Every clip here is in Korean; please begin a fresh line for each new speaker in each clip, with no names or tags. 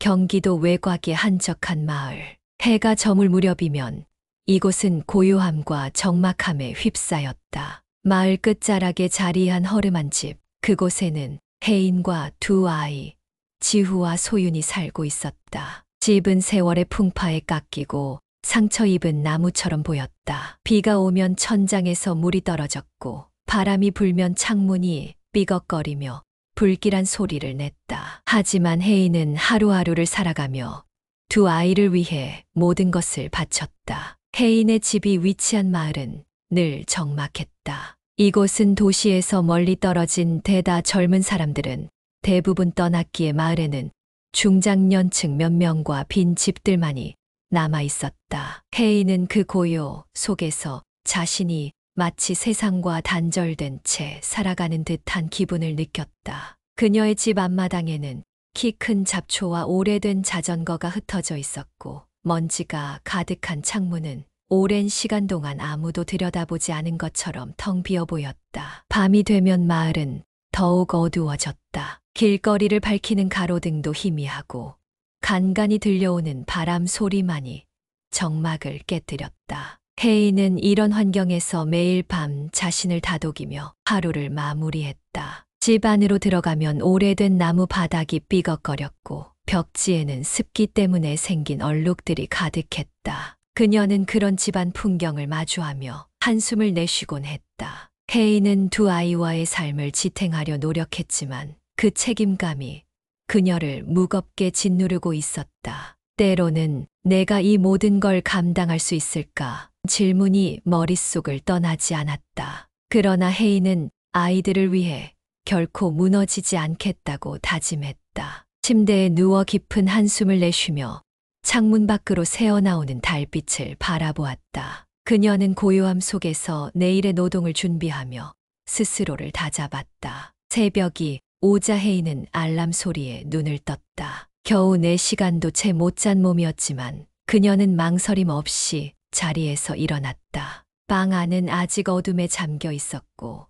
경기도 외곽의 한적한 마을. 해가 저물 무렵이면 이곳은 고요함과 적막함에 휩싸였다. 마을 끝자락에 자리한 허름한 집. 그곳에는 혜인과 두 아이, 지후와 소윤이 살고 있었다. 집은 세월의 풍파에 깎이고 상처 입은 나무처럼 보였다. 비가 오면 천장에서 물이 떨어졌고 바람이 불면 창문이 삐걱거리며 불길한 소리를 냈다. 하지만 혜인은 하루하루를 살아가며 두 아이를 위해 모든 것을 바쳤다. 혜인의 집이 위치한 마을은 늘 적막했다. 이곳은 도시에서 멀리 떨어진 데다 젊은 사람들은 대부분 떠났기에 마을에는 중장년층 몇 명과 빈 집들만이 남아 있었다. 혜인은 그 고요 속에서 자신이 마치 세상과 단절된 채 살아가는 듯한 기분을 느꼈다. 그녀의 집 앞마당에는 키 큰 잡초와 오래된 자전거가 흩어져 있었고 먼지가 가득한 창문은 오랜 시간 동안 아무도 들여다보지 않은 것처럼 텅 비어 보였다. 밤이 되면 마을은 더욱 어두워졌다. 길거리를 밝히는 가로등도 희미하고 간간이 들려오는 바람 소리만이 정막을 깨뜨렸다. 혜인은 이런 환경에서 매일 밤 자신을 다독이며 하루를 마무리했다. 집 안으로 들어가면 오래된 나무 바닥이 삐걱거렸고 벽지에는 습기 때문에 생긴 얼룩들이 가득했다. 그녀는 그런 집안 풍경을 마주하며 한숨을 내쉬곤 했다. 혜인은 두 아이와의 삶을 지탱하려 노력했지만 그 책임감이 그녀를 무겁게 짓누르고 있었다. 때로는 내가 이 모든 걸 감당할 수 있을까? 질문이 머릿속을 떠나지 않았다. 그러나 혜인은 아이들을 위해 결코 무너지지 않겠다고 다짐했다. 침대에 누워 깊은 한숨을 내쉬며 창문 밖으로 새어나오는 달빛을 바라보았다. 그녀는 고요함 속에서 내일의 노동을 준비하며 스스로를 다잡았다. 새벽이 오자 혜인은 알람 소리에 눈을 떴다. 겨우 4시간도 채 못 잔 몸이었지만 그녀는 망설임 없이 자리에서 일어났다. 방 안은 아직 어둠에 잠겨 있었고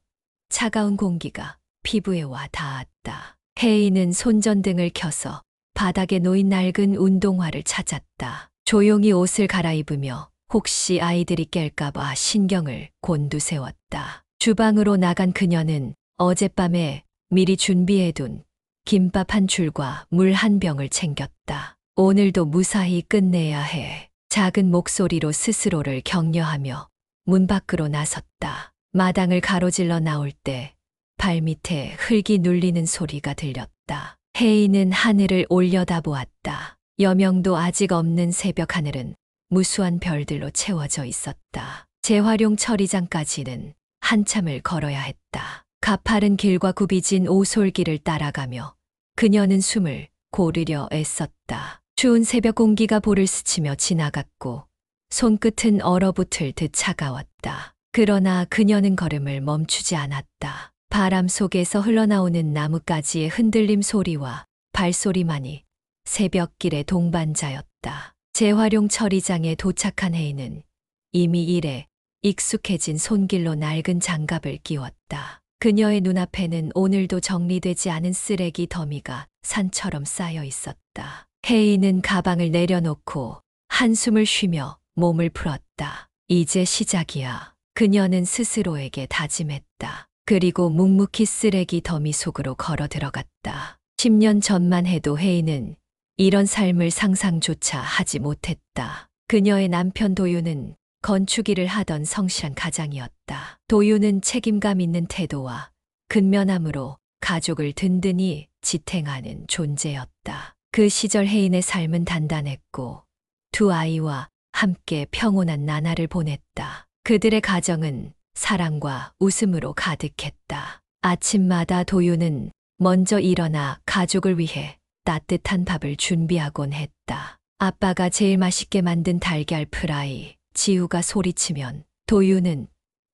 차가운 공기가 피부에 와 닿았다. 혜인은 손전등을 켜서 바닥에 놓인 낡은 운동화를 찾았다. 조용히 옷을 갈아입으며 혹시 아이들이 깰까봐 신경을 곤두세웠다. 주방으로 나간 그녀는 어젯밤에 미리 준비해둔 김밥 한 줄과 물 한 병을 챙겼다. 오늘도 무사히 끝내야 해. 작은 목소리로 스스로를 격려하며 문 밖으로 나섰다. 마당을 가로질러 나올 때 발밑에 흙이 눌리는 소리가 들렸다. 혜인은 하늘을 올려다보았다. 여명도 아직 없는 새벽 하늘은 무수한 별들로 채워져 있었다. 재활용 처리장까지는 한참을 걸어야 했다. 가파른 길과 굽이진 오솔길을 따라가며 그녀는 숨을 고르려 애썼다. 추운 새벽 공기가 볼을 스치며 지나갔고 손끝은 얼어붙을 듯 차가웠다. 그러나 그녀는 걸음을 멈추지 않았다. 바람 속에서 흘러나오는 나뭇가지의 흔들림 소리와 발소리만이 새벽길의 동반자였다. 재활용 처리장에 도착한 혜인은 이미 일에 익숙해진 손길로 낡은 장갑을 끼웠다. 그녀의 눈앞에는 오늘도 정리되지 않은 쓰레기 더미가 산처럼 쌓여 있었다. 혜인은 가방을 내려놓고 한숨을 쉬며 몸을 풀었다. 이제 시작이야. 그녀는 스스로에게 다짐했다. 그리고 묵묵히 쓰레기 더미 속으로 걸어 들어갔다. 10년 전만 해도 혜인은 이런 삶을 상상조차 하지 못했다. 그녀의 남편 도윤은 건축일을 하던 성실한 가장이었다. 도윤은 책임감 있는 태도와 근면함으로 가족을 든든히 지탱하는 존재였다. 그 시절 혜인의 삶은 단단했고 두 아이와 함께 평온한 나날을 보냈다. 그들의 가정은 사랑과 웃음으로 가득했다. 아침마다 도윤은 먼저 일어나 가족을 위해 따뜻한 밥을 준비하곤 했다. 아빠가 제일 맛있게 만든 달걀 프라이, 지우가 소리치면 도윤은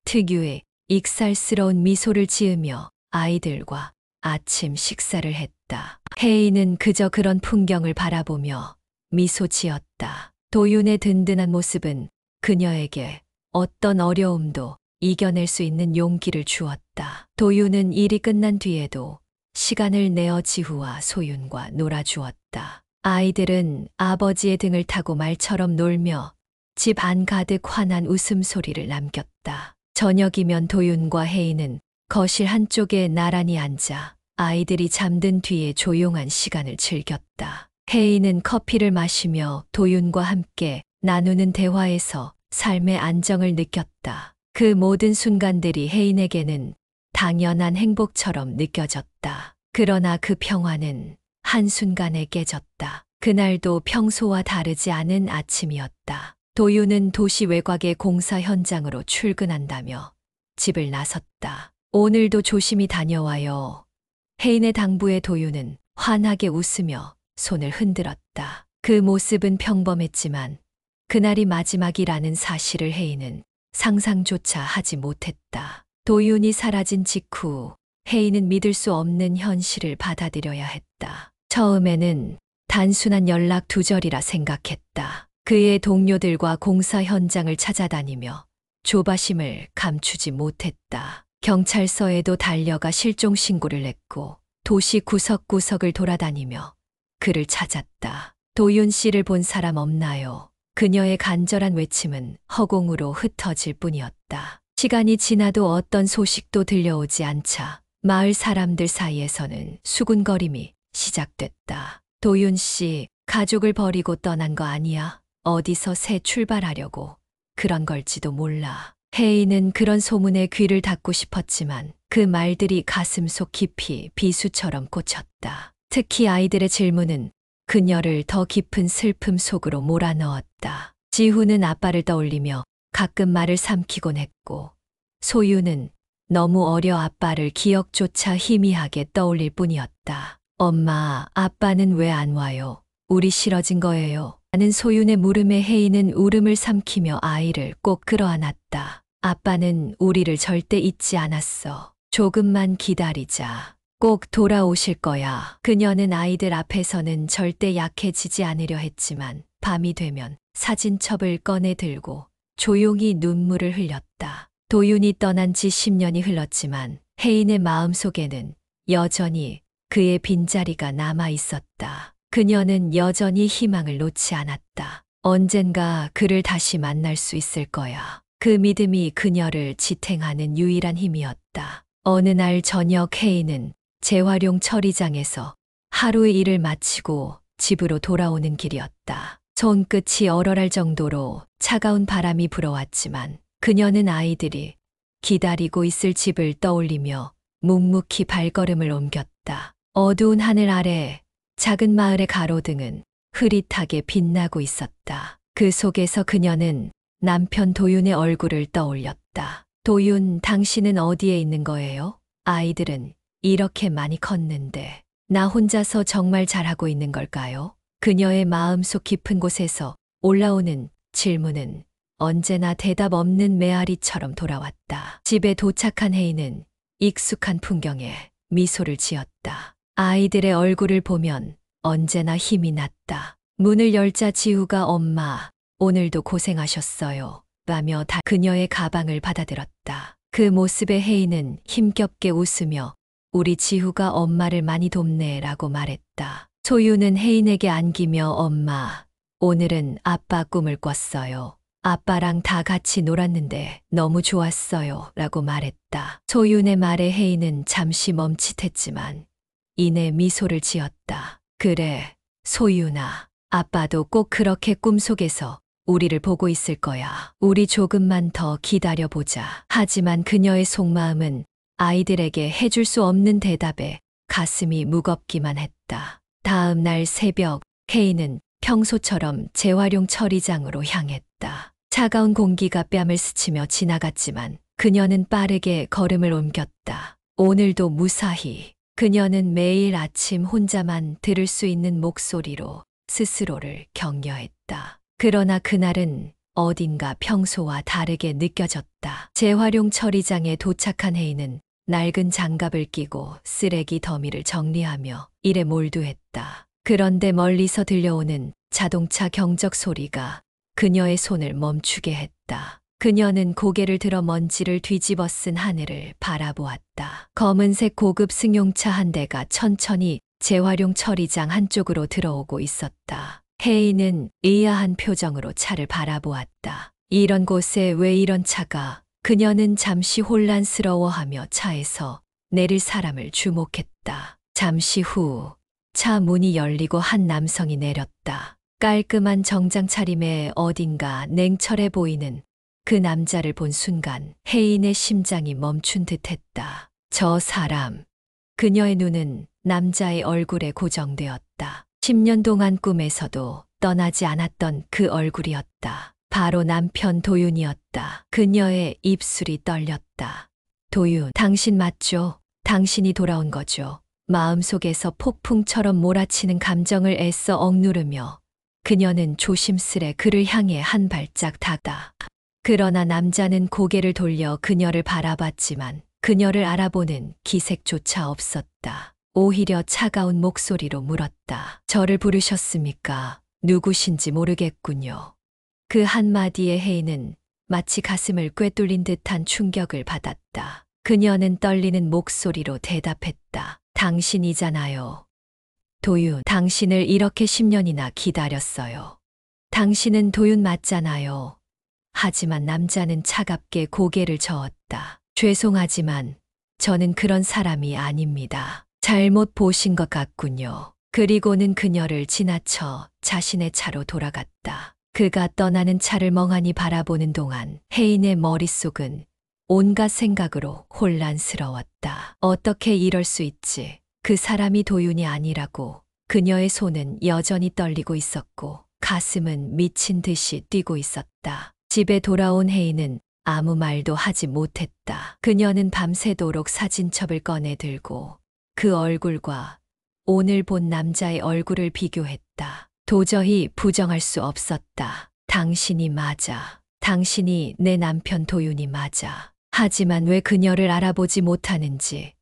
특유의 익살스러운 미소를 지으며 아이들과 아침 식사를 했다. 혜인은 그저 그런 풍경을 바라보며 미소 지었다. 도윤의 든든한 모습은 그녀에게 어떤 어려움도 이겨낼 수 있는 용기를 주었다. 도윤은 일이 끝난 뒤에도 시간을 내어 지후와 소윤과 놀아주었다. 아이들은 아버지의 등을 타고 말처럼 놀며 집 안 가득 환한 웃음소리를 남겼다. 저녁이면 도윤과 혜인은 거실 한쪽에 나란히 앉아 아이들이 잠든 뒤에 조용한 시간을 즐겼다. 혜인은 커피를 마시며 도윤과 함께 나누는 대화에서 삶의 안정을 느꼈다. 그 모든 순간들이 혜인에게는 당연한 행복처럼 느껴졌다. 그러나 그 평화는 한순간에 깨졌다. 그날도 평소와 다르지 않은 아침이었다. 도윤은 도시 외곽의 공사 현장으로 출근한다며 집을 나섰다. 오늘도 조심히 다녀와요. 혜인의 당부에 도윤은 환하게 웃으며 손을 흔들었다. 그 모습은 평범했지만 그날이 마지막이라는 사실을 혜인은 상상조차 하지 못했다. 도윤이 사라진 직후 혜인은 믿을 수 없는 현실을 받아들여야 했다. 처음에는 단순한 연락 두절이라 생각했다. 그의 동료들과 공사 현장을 찾아다니며 조바심을 감추지 못했다. 경찰서에도 달려가 실종 신고를 냈고 도시 구석구석을 돌아다니며 그를 찾았다. 도윤 씨를 본 사람 없나요? 그녀의 간절한 외침은 허공으로 흩어질 뿐이었다. 시간이 지나도 어떤 소식도 들려오지 않자 마을 사람들 사이에서는 수군거림이 시작됐다. 도윤 씨, 가족을 버리고 떠난 거 아니야? 어디서 새 출발하려고 그런 걸지도 몰라. 혜인은 그런 소문에 귀를 닫고 싶었지만 그 말들이 가슴속 깊이 비수처럼 꽂혔다. 특히 아이들의 질문은 그녀를 더 깊은 슬픔 속으로 몰아넣었다. 지훈은 아빠를 떠올리며 가끔 말을 삼키곤 했고 소유는 너무 어려 아빠를 기억조차 희미하게 떠올릴 뿐이었다. 엄마, 아빠는 왜 안 와요? 우리 싫어진 거예요. 라는 소윤의 물음에 혜인은 울음을 삼키며 아이를 꼭 끌어안았다. 아빠는 우리를 절대 잊지 않았어. 조금만 기다리자. 꼭 돌아오실 거야. 그녀는 아이들 앞에서는 절대 약해지지 않으려 했지만 밤이 되면 사진첩을 꺼내 들고 조용히 눈물을 흘렸다. 도윤이 떠난 지 10년이 흘렀지만 혜인의 마음속에는 여전히 그의 빈자리가 남아 있었다. 그녀는 여전히 희망을 놓지 않았다. 언젠가 그를 다시 만날 수 있을 거야. 그 믿음이 그녀를 지탱하는 유일한 힘이었다. 어느 날 저녁 혜인은 재활용 처리장에서 하루의 일을 마치고 집으로 돌아오는 길이었다. 손끝이 얼얼할 정도로 차가운 바람이 불어왔지만 그녀는 아이들이 기다리고 있을 집을 떠올리며 묵묵히 발걸음을 옮겼다. 어두운 하늘 아래 작은 마을의 가로등은 흐릿하게 빛나고 있었다. 그 속에서 그녀는 남편 도윤의 얼굴을 떠올렸다. 도윤, 당신은 어디에 있는 거예요? 아이들은 이렇게 많이 컸는데 나 혼자서 정말 잘하고 있는 걸까요? 그녀의 마음속 깊은 곳에서 올라오는 질문은 언제나 대답 없는 메아리처럼 돌아왔다. 집에 도착한 혜인은 익숙한 풍경에 미소를 지었다. 아이들의 얼굴을 보면 언제나 힘이 났다. 문을 열자 지우가 엄마, 오늘도 고생하셨어요. 라며 그녀의 가방을 받아들었다. 그 모습에 혜인은 힘겹게 웃으며 우리 지우가 엄마를 많이 돕네 라고 말했다. 소유는 혜인에게 안기며 엄마, 오늘은 아빠 꿈을 꿨어요. 아빠랑 다 같이 놀았는데 너무 좋았어요 라고 말했다. 소윤의 말에 혜인은 잠시 멈칫했지만 이내 미소를 지었다. 그래, 소윤아. 아빠도 꼭 그렇게 꿈속에서 우리를 보고 있을 거야. 우리 조금만 더 기다려보자. 하지만 그녀의 속마음은 아이들에게 해줄 수 없는 대답에 가슴이 무겁기만 했다. 다음 날 새벽, 혜인은 평소처럼 재활용 처리장으로 향했다. 차가운 공기가 뺨을 스치며 지나갔지만 그녀는 빠르게 걸음을 옮겼다. 오늘도 무사히. 그녀는 매일 아침 혼자만 들을 수 있는 목소리로 스스로를 격려했다. 그러나 그날은 어딘가 평소와 다르게 느껴졌다. 재활용 처리장에 도착한 혜인은 낡은 장갑을 끼고 쓰레기 더미를 정리하며 일에 몰두했다. 그런데 멀리서 들려오는 자동차 경적 소리가 그녀의 손을 멈추게 했다. 그녀는 고개를 들어 먼지를 뒤집어 쓴 하늘을 바라보았다. 검은색 고급 승용차 한 대가 천천히 재활용 처리장 한쪽으로 들어오고 있었다. 혜인은 의아한 표정으로 차를 바라보았다. 이런 곳에 왜 이런 차가? 그녀는 잠시 혼란스러워하며 차에서 내릴 사람을 주목했다. 잠시 후 차 문이 열리고 한 남성이 내렸다. 깔끔한 정장 차림에 어딘가 냉철해 보이는 그 남자를 본 순간 혜인의 심장이 멈춘 듯했다. 저 사람. 그녀의 눈은 남자의 얼굴에 고정되었다. 10년 동안 꿈에서도 떠나지 않았던 그 얼굴이었다. 바로 남편 도윤이었다. 그녀의 입술이 떨렸다. 도윤, 당신 맞죠? 당신이 돌아온 거죠. 마음속에서 폭풍처럼 몰아치는 감정을 애써 억누르며 그녀는 조심스레 그를 향해 한 발짝 다가갔다. 그러나 남자는 고개를 돌려 그녀를 바라봤지만 그녀를 알아보는 기색조차 없었다. 오히려 차가운 목소리로 물었다. 저를 부르셨습니까? 누구신지 모르겠군요. 그 한마디에 혜인은 마치 가슴을 꿰뚫린 듯한 충격을 받았다. 그녀는 떨리는 목소리로 대답했다. 당신이잖아요. 도윤, 당신을 이렇게 10년이나 기다렸어요. 당신은 도윤 맞잖아요. 하지만 남자는 차갑게 고개를 저었다. 죄송하지만 저는 그런 사람이 아닙니다. 잘못 보신 것 같군요. 그리고는 그녀를 지나쳐 자신의 차로 돌아갔다. 그가 떠나는 차를 멍하니 바라보는 동안 혜인의 머릿속은 온갖 생각으로 혼란스러웠다. 어떻게 이럴 수 있지? 그 사람이 도윤이 아니라고. 그녀의 손은 여전히 떨리고 있었고 가슴은 미친 듯이 뛰고 있었다. 집에 돌아온 혜인은 아무 말도 하지 못했다. 그녀는 밤새도록 사진첩을 꺼내 들고 그 얼굴과 오늘 본 남자의 얼굴을 비교했다. 도저히 부정할 수 없었다. 당신이 맞아. 당신이 내 남편 도윤이 맞아. 하지만 왜 그녀를 알아보지 못하는지,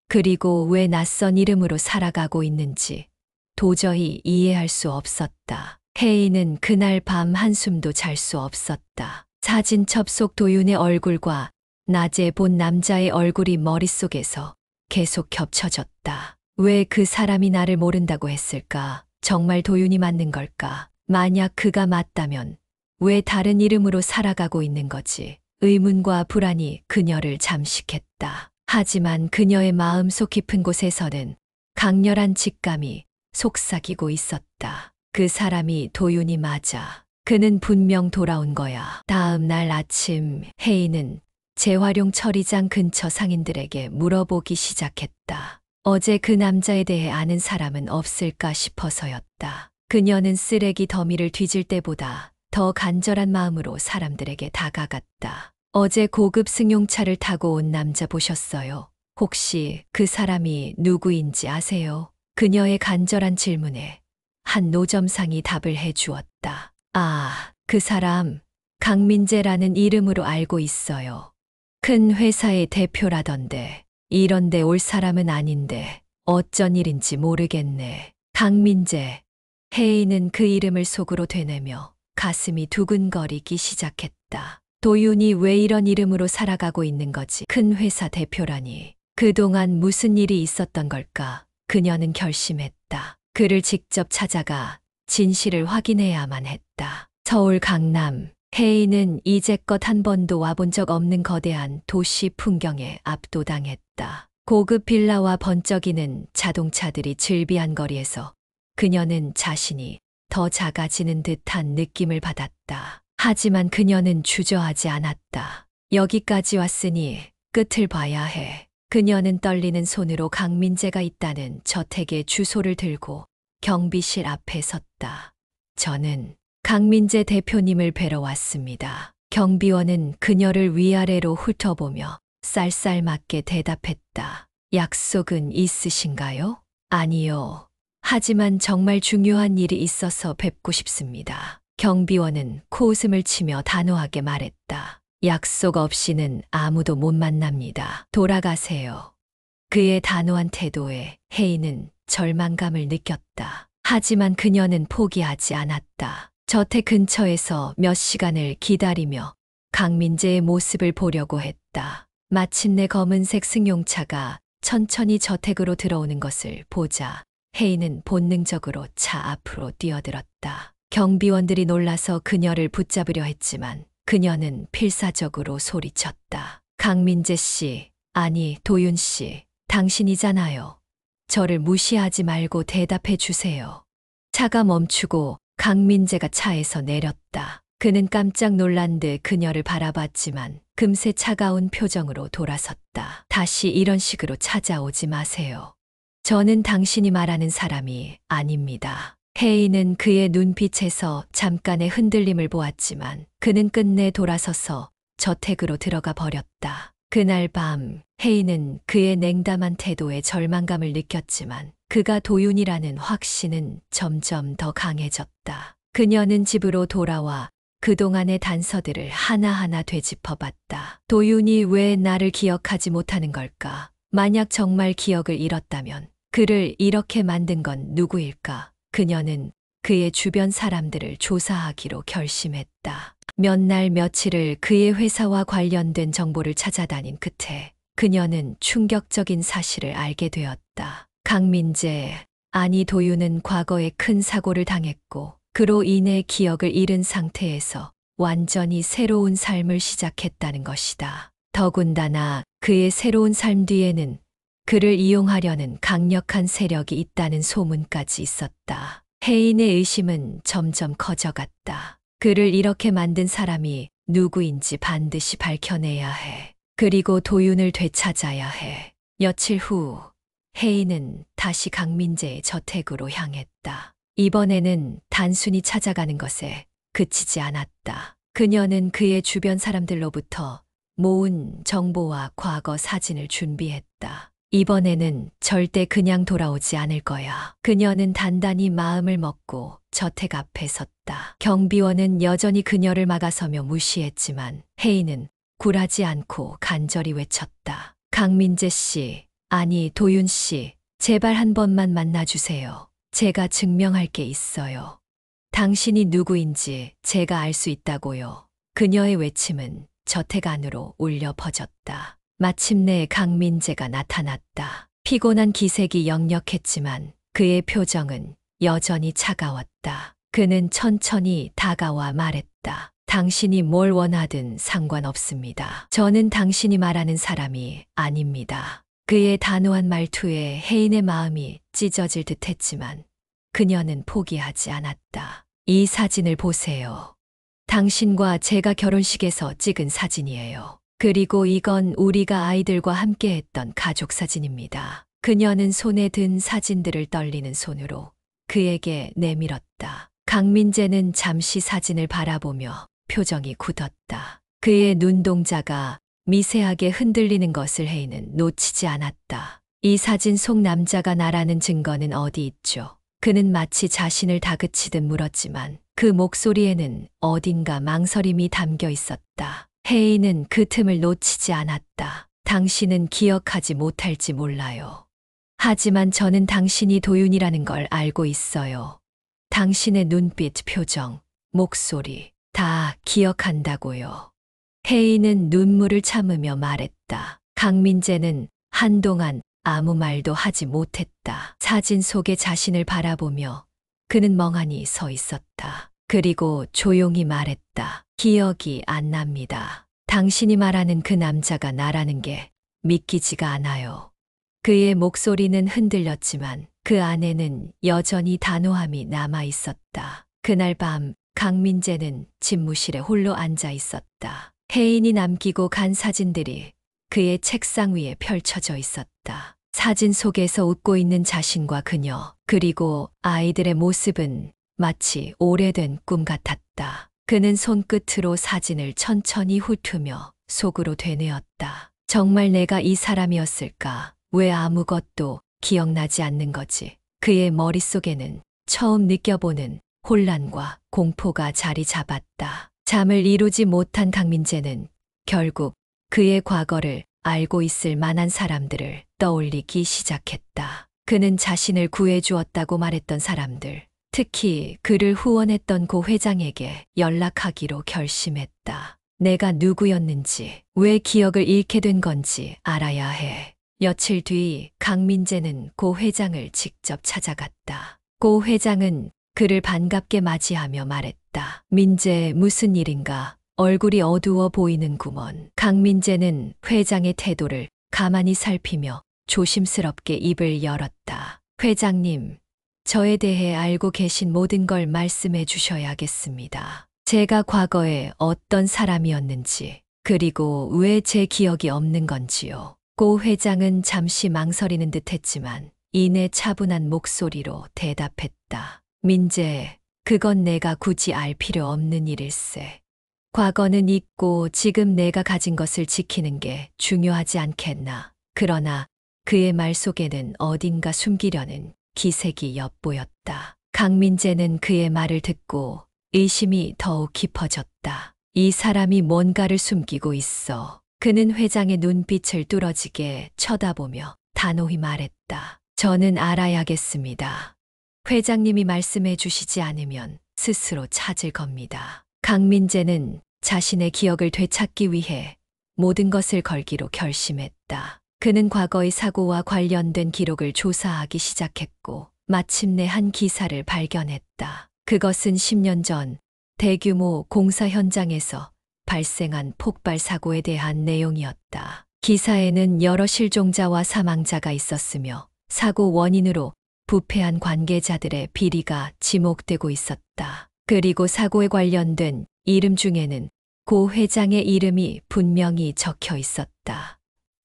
그리고 왜 낯선 이름으로 살아가고 있는지 도저히 이해할 수 없었다. 혜인은 그날 밤 한숨도 잘 수 없었다. 사진첩 속 도윤의 얼굴과 낮에 본 남자의 얼굴이 머릿속에서 계속 겹쳐졌다. 왜 그 사람이 나를 모른다고 했을까? 정말 도윤이 맞는 걸까? 만약 그가 맞다면 왜 다른 이름으로 살아가고 있는 거지? 의문과 불안이 그녀를 잠식했다. 하지만 그녀의 마음속 깊은 곳에서는 강렬한 직감이 속삭이고 있었다. 그 사람이 도윤이 맞아. 그는 분명 돌아온 거야. 다음 날 아침 혜인은 재활용 처리장 근처 상인들에게 물어보기 시작했다. 어제 그 남자에 대해 아는 사람은 없을까 싶어서였다. 그녀는 쓰레기 더미를 뒤질 때보다 더 간절한 마음으로 사람들에게 다가갔다. 어제 고급 승용차를 타고 온 남자 보셨어요? 혹시 그 사람이 누구인지 아세요? 그녀의 간절한 질문에 한 노점상이 답을 해 주었다. 아, 그 사람 강민재라는 이름으로 알고 있어요. 큰 회사의 대표라던데. 이런데 올 사람은 아닌데 어쩐 일인지 모르겠네. 강민재. 혜인은 그 이름을 속으로 되뇌며 가슴이 두근거리기 시작했다. 도윤이 왜 이런 이름으로 살아가고 있는 거지? 큰 회사 대표라니. 그동안 무슨 일이 있었던 걸까? 그녀는 결심했다. 그를 직접 찾아가 진실을 확인해야만 했다. 서울 강남. 혜인은 이제껏 한 번도 와본 적 없는 거대한 도시 풍경에 압도당했다. 고급 빌라와 번쩍이는 자동차들이 즐비한 거리에서 그녀는 자신이 더 작아지는 듯한 느낌을 받았다. 하지만 그녀는 주저하지 않았다. 여기까지 왔으니 끝을 봐야 해. 그녀는 떨리는 손으로 강민재가 있다는 저택의 주소를 들고 경비실 앞에 섰다. 저는 강민재 대표님을 뵈러 왔습니다. 경비원은 그녀를 위아래로 훑어보며 쌀쌀맞게 대답했다. 약속은 있으신가요? 아니요. 하지만 정말 중요한 일이 있어서 뵙고 싶습니다. 경비원은 코웃음을 치며 단호하게 말했다. 약속 없이는 아무도 못 만납니다. 돌아가세요. 그의 단호한 태도에 혜인은 절망감을 느꼈다. 하지만 그녀는 포기하지 않았다. 저택 근처에서 몇 시간을 기다리며 강민재의 모습을 보려고 했다. 마침내 검은색 승용차가 천천히 저택으로 들어오는 것을 보자 혜인은 본능적으로 차 앞으로 뛰어들었다. 경비원들이 놀라서 그녀를 붙잡으려 했지만 그녀는 필사적으로 소리쳤다. 강민재 씨, 아니 도윤 씨, 당신이잖아요. 저를 무시하지 말고 대답해 주세요. 차가 멈추고 강민재가 차에서 내렸다. 그는 깜짝 놀란 듯 그녀를 바라봤지만 금세 차가운 표정으로 돌아섰다. 다시 이런 식으로 찾아오지 마세요. 저는 당신이 말하는 사람이 아닙니다. 혜인은 그의 눈빛에서 잠깐의 흔들림을 보았지만 그는 끝내 돌아서서 저택으로 들어가 버렸다. 그날 밤 혜인은 그의 냉담한 태도에 절망감을 느꼈지만 그가 도윤이라는 확신은 점점 더 강해졌다. 그녀는 집으로 돌아와 그동안의 단서들을 하나하나 되짚어봤다. 도윤이 왜 나를 기억하지 못하는 걸까? 만약 정말 기억을 잃었다면 그를 이렇게 만든 건 누구일까? 그녀는 그의 주변 사람들을 조사하기로 결심했다. 몇 날 며칠을 그의 회사와 관련된 정보를 찾아다닌 끝에 그녀는 충격적인 사실을 알게 되었다. 강민재, 아니 도윤은 과거에 큰 사고를 당했고 그로 인해 기억을 잃은 상태에서 완전히 새로운 삶을 시작했다는 것이다. 더군다나 그의 새로운 삶 뒤에는 그를 이용하려는 강력한 세력이 있다는 소문까지 있었다. 혜인의 의심은 점점 커져갔다. 그를 이렇게 만든 사람이 누구인지 반드시 밝혀내야 해. 그리고 도윤을 되찾아야 해. 며칠 후 혜인은 다시 강민재의 저택으로 향했다. 이번에는 단순히 찾아가는 것에 그치지 않았다. 그녀는 그의 주변 사람들로부터 모은 정보와 과거 사진을 준비했다. 이번에는 절대 그냥 돌아오지 않을 거야. 그녀는 단단히 마음을 먹고 저택 앞에 섰다. 경비원은 여전히 그녀를 막아서며 무시했지만 혜인은 굴하지 않고 간절히 외쳤다. 강민재 씨, 아니 도윤 씨, 제발 한 번만 만나주세요. 제가 증명할 게 있어요. 당신이 누구인지 제가 알 수 있다고요. 그녀의 외침은 저택 안으로 울려 퍼졌다. 마침내 강민재가 나타났다. 피곤한 기색이 역력했지만 그의 표정은 여전히 차가웠다. 그는 천천히 다가와 말했다. 당신이 뭘 원하든 상관없습니다. 저는 당신이 말하는 사람이 아닙니다. 그의 단호한 말투에 혜인의 마음이 찢어질 듯 했지만 그녀는 포기하지 않았다. 이 사진을 보세요. 당신과 제가 결혼식에서 찍은 사진이에요. 그리고 이건 우리가 아이들과 함께 했던 가족 사진입니다. 그녀는 손에 든 사진들을 떨리는 손으로 그에게 내밀었다. 강민재는 잠시 사진을 바라보며 표정이 굳었다. 그의 눈동자가 미세하게 흔들리는 것을 혜인은 놓치지 않았다. 이 사진 속 남자가 나라는 증거는 어디 있죠? 그는 마치 자신을 다그치듯 물었지만 그 목소리에는 어딘가 망설임이 담겨 있었다. 혜인은 그 틈을 놓치지 않았다. 당신은 기억하지 못할지 몰라요. 하지만 저는 당신이 도윤이라는 걸 알고 있어요. 당신의 눈빛, 표정, 목소리 다 기억한다고요. 혜인은 눈물을 참으며 말했다. 강민재는 한동안 아무 말도 하지 못했다. 사진 속의 자신을 바라보며 그는 멍하니 서 있었다. 그리고 조용히 말했다. 기억이 안 납니다. 당신이 말하는 그 남자가 나라는 게 믿기지가 않아요. 그의 목소리는 흔들렸지만 그 안에는 여전히 단호함이 남아 있었다. 그날 밤 강민재는 집무실에 홀로 앉아 있었다. 혜인이 남기고 간 사진들이 그의 책상 위에 펼쳐져 있었다. 사진 속에서 웃고 있는 자신과 그녀, 그리고 아이들의 모습은 마치 오래된 꿈 같았다. 그는 손끝으로 사진을 천천히 훑으며 속으로 되뇌었다. 정말 내가 이 사람이었을까? 왜 아무것도 기억나지 않는 거지? 그의 머릿속에는 처음 느껴보는 혼란과 공포가 자리 잡았다. 잠을 이루지 못한 강민재는 결국 그의 과거를 알고 있을 만한 사람들을 떠올리기 시작했다. 그는 자신을 구해주었다고 말했던 사람들, 특히 그를 후원했던 고 회장에게 연락하기로 결심했다. 내가 누구였는지, 왜 기억을 잃게 된 건지 알아야 해. 며칠 뒤 강민재는 고 회장을 직접 찾아갔다. 고 회장은 그를 반갑게 맞이하며 말했다. 민재, 무슨 일인가? 얼굴이 어두워 보이는구먼. 강민재는 회장의 태도를 가만히 살피며 조심스럽게 입을 열었다. 회장님, 저에 대해 알고 계신 모든 걸 말씀해 주셔야겠습니다. 제가 과거에 어떤 사람이었는지, 그리고 왜 제 기억이 없는 건지요. 고 회장은 잠시 망설이는 듯 했지만 이내 차분한 목소리로 대답했다. 민재, 그건 내가 굳이 알 필요 없는 일일세. 과거는 잊고 지금 내가 가진 것을 지키는 게 중요하지 않겠나. 그러나 그의 말 속에는 어딘가 숨기려는 기색이 엿보였다. 강민재는 그의 말을 듣고 의심이 더욱 깊어졌다. 이 사람이 뭔가를 숨기고 있어. 그는 회장의 눈빛을 뚫어지게 쳐다보며 단호히 말했다. 저는 알아야겠습니다. 회장님이 말씀해 주시지 않으면 스스로 찾을 겁니다. 강민재는 자신의 기억을 되찾기 위해 모든 것을 걸기로 결심했다. 그는 과거의 사고와 관련된 기록을 조사하기 시작했고 마침내 한 기사를 발견했다. 그것은 10년 전 대규모 공사 현장에서 발생한 폭발 사고에 대한 내용이었다. 기사에는 여러 실종자와 사망자가 있었으며 사고 원인으로 부패한 관계자들의 비리가 지목되고 있었다. 그리고 사고에 관련된 이름 중에는 고 회장의 이름이 분명히 적혀 있었다.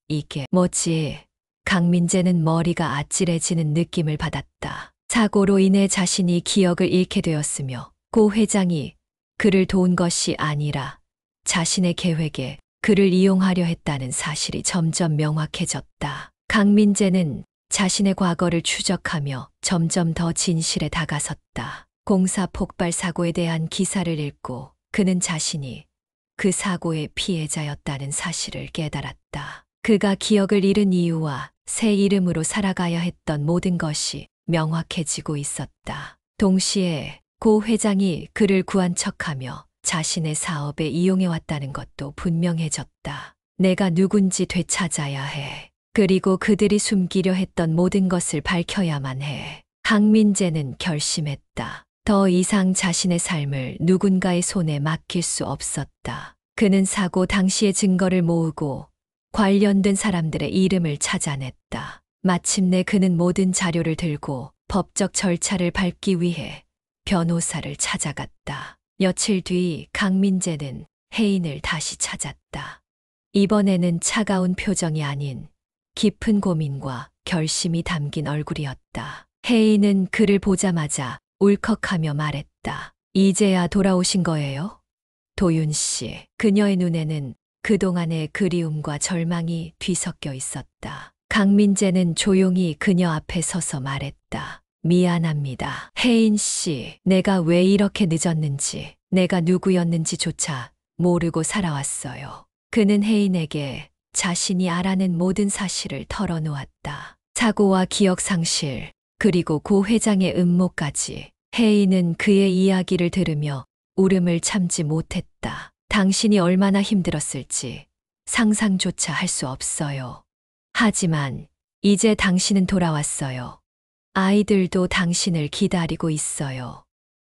이게 뭐지? 강민재는 머리가 아찔해지는 느낌을 받았다. 사고로 인해 자신이 기억을 잃게 되었으며 고 회장이 그를 도운 것이 아니라 자신의 계획에 그를 이용하려 했다는 사실이 점점 명확해졌다. 강민재는 자신의 과거를 추적하며 점점 더 진실에 다가섰다. 공사 폭발 사고에 대한 기사를 읽고 그는 자신이 그 사고의 피해자였다는 사실을 깨달았다. 그가 기억을 잃은 이유와 새 이름으로 살아가야 했던 모든 것이 명확해지고 있었다. 동시에 고 회장이 그를 구한 척하며 자신의 사업에 이용해왔다는 것도 분명해졌다. 내가 누군지 되찾아야 해. 그리고 그들이 숨기려 했던 모든 것을 밝혀야만 해. 강민재는 결심했다. 더 이상 자신의 삶을 누군가의 손에 맡길 수 없었다. 그는 사고 당시의 증거를 모으고 관련된 사람들의 이름을 찾아냈다. 마침내 그는 모든 자료를 들고 법적 절차를 밟기 위해 변호사를 찾아갔다. 며칠 뒤 강민재는 혜인을 다시 찾았다. 이번에는 차가운 표정이 아닌 깊은 고민과 결심이 담긴 얼굴이었다. 혜인은 그를 보자마자 울컥하며 말했다. 이제야 돌아오신 거예요? 도윤 씨. 그녀의 눈에는 그동안의 그리움과 절망이 뒤섞여 있었다. 강민재는 조용히 그녀 앞에 서서 말했다. 미안합니다. 혜인 씨, 내가 왜 이렇게 늦었는지, 내가 누구였는지조차 모르고 살아왔어요. 그는 혜인에게 자신이 알아낸 모든 사실을 털어놓았다. 사고와 기억 상실, 그리고 고 회장의 음모까지. 혜인은 그의 이야기를 들으며 울음을 참지 못했다. 당신이 얼마나 힘들었을지 상상조차 할 수 없어요. 하지만 이제 당신은 돌아왔어요. 아이들도 당신을 기다리고 있어요.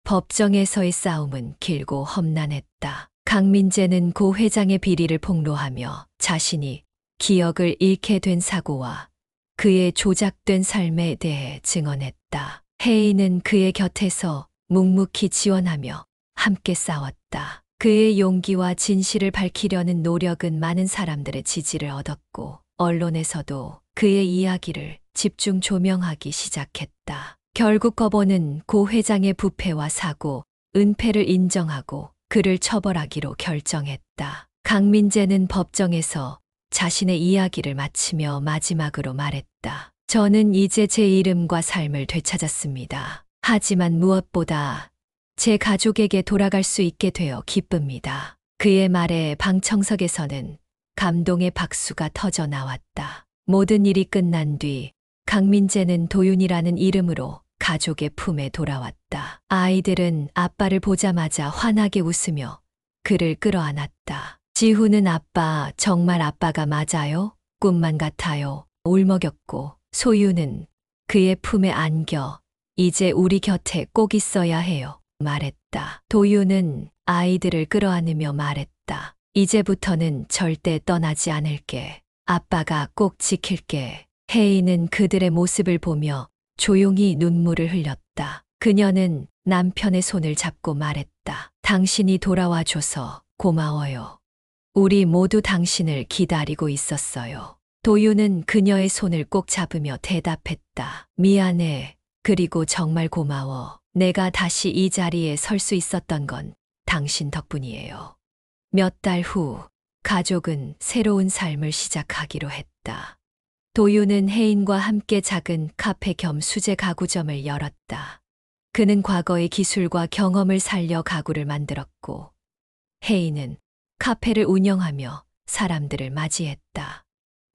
법정에서의 싸움은 길고 험난했다. 강민재는 고 회장의 비리를 폭로하며 자신이 기억을 잃게 된 사고와 그의 조작된 삶에 대해 증언했다. 혜인은 그의 곁에서 묵묵히 지원하며 함께 싸웠다. 그의 용기와 진실을 밝히려는 노력은 많은 사람들의 지지를 얻었고 언론에서도 그의 이야기를 집중 조명하기 시작했다. 결국 법원은 고 회장의 부패와 사고, 은폐를 인정하고 그를 처벌하기로 결정했다. 강민재는 법정에서 자신의 이야기를 마치며 마지막으로 말했다. 저는 이제 제 이름과 삶을 되찾았습니다. 하지만 무엇보다 제 가족에게 돌아갈 수 있게 되어 기쁩니다. 그의 말에 방청석에서는 감동의 박수가 터져 나왔다. 모든 일이 끝난 뒤 강민재는 도윤이라는 이름으로 가족의 품에 돌아왔다. 아이들은 아빠를 보자마자 환하게 웃으며 그를 끌어안았다. 지훈은 아빠, 정말 아빠가 맞아요? 꿈만 같아요. 울먹였고 소유는 그의 품에 안겨 이제 우리 곁에 꼭 있어야 해요. 말했다. 도유는 아이들을 끌어안으며 말했다. 이제부터는 절대 떠나지 않을게. 아빠가 꼭 지킬게. 혜인은 그들의 모습을 보며 조용히 눈물을 흘렸다. 그녀는 남편의 손을 잡고 말했다. 당신이 돌아와 줘서 고마워요. 우리 모두 당신을 기다리고 있었어요. 도유는 그녀의 손을 꼭 잡으며 대답했다. 미안해. 그리고 정말 고마워. 내가 다시 이 자리에 설 수 있었던 건 당신 덕분이에요. 몇 달 후, 가족은 새로운 삶을 시작하기로 했다. 도유는 혜인과 함께 작은 카페 겸 수제 가구점을 열었다. 그는 과거의 기술과 경험을 살려 가구를 만들었고, 혜인은 카페를 운영하며 사람들을 맞이했다.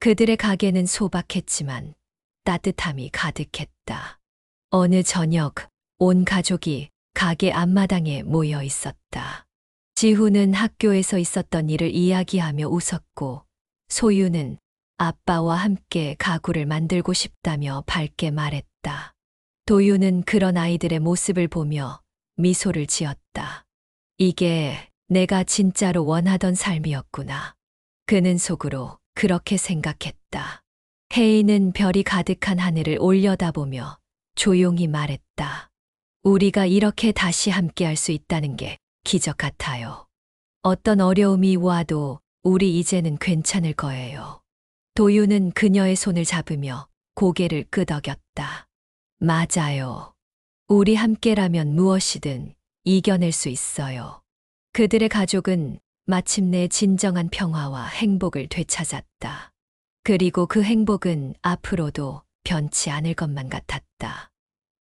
그들의 가게는 소박했지만 따뜻함이 가득했다. 어느 저녁, 온 가족이 가게 앞마당에 모여 있었다. 지훈은 학교에서 있었던 일을 이야기하며 웃었고, 소유는 아빠와 함께 가구를 만들고 싶다며 밝게 말했다. 도유는 그런 아이들의 모습을 보며 미소를 지었다. 이게 내가 진짜로 원하던 삶이었구나. 그는 속으로 그렇게 생각했다. 혜인은 별이 가득한 하늘을 올려다보며 조용히 말했다. 우리가 이렇게 다시 함께할 수 있다는 게 기적 같아요. 어떤 어려움이 와도 우리 이제는 괜찮을 거예요. 도유는 그녀의 손을 잡으며 고개를 끄덕였다. 맞아요. 우리 함께라면 무엇이든 이겨낼 수 있어요. 그들의 가족은 마침내 진정한 평화와 행복을 되찾았다. 그리고 그 행복은 앞으로도 변치 않을 것만 같았다.